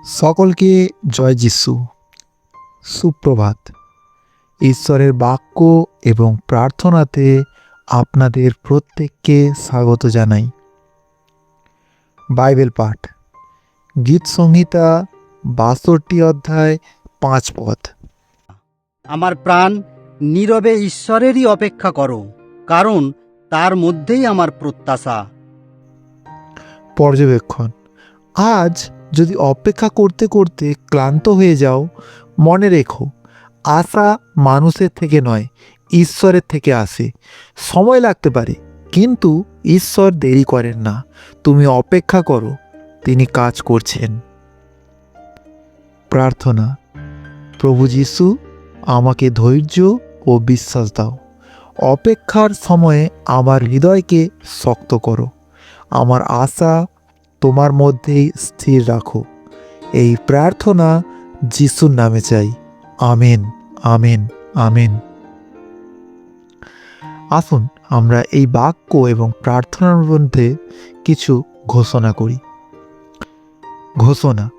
সকলকে জয় যিশু। সুপ্রভাত। ঈশ্বরের বাক্য এবং প্রার্থনাতে আপনাদের প্রত্যেককে স্বাগত জানাই। বাইবেল পাঠ, গীত সংহিতা ৬২ অধ্যায় ৫ পদ। আমার প্রাণ, নীরবে ঈশ্বরেরই অপেক্ষা করো, কারণ তার মধ্যেই আমার প্রত্যাশা। পর্যবেক্ষণ, আজ যদি অপেক্ষা করতে করতে ক্লান্ত হয়ে যাও, মনে রেখো আশা মানুষের থেকে নয়, ঈশ্বরের থেকে আসে। সময় লাগতে পারে, কিন্তু ঈশ্বর দেরি করেন না। তুমি অপেক্ষা করো, তিনি কাজ করছেন। প্রার্থনা। প্রভু যিশু, আমাকে ধৈর্য ও বিশ্বাস দাও। অপেক্ষার সময়ে আমার হৃদয়কে শক্ত করো। আমার আশা তোমার মধ্যেই স্থির রাখো। এই প্রার্থনা যিশুর নামে চাই। Amen, amen, amen. আসুন আমরা এই বাক্য এবং প্রার্থনার মধ্যে কিছু ঘোষণা করি। ঘোষণা।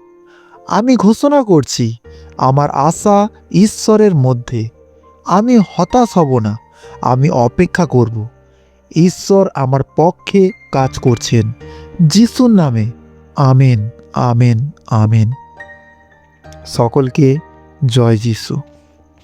আমি ঘোষণা করছি, আমার আশা ঈশ্বরের মধ্যে। আমি হতাশ হব না, আমি অপেক্ষা করব। ঈশ্বর আমার পক্ষে কাজ করছেন। যিশুর নামে আমেন, আমেন, আমেন। সকলকে জয় যিশু।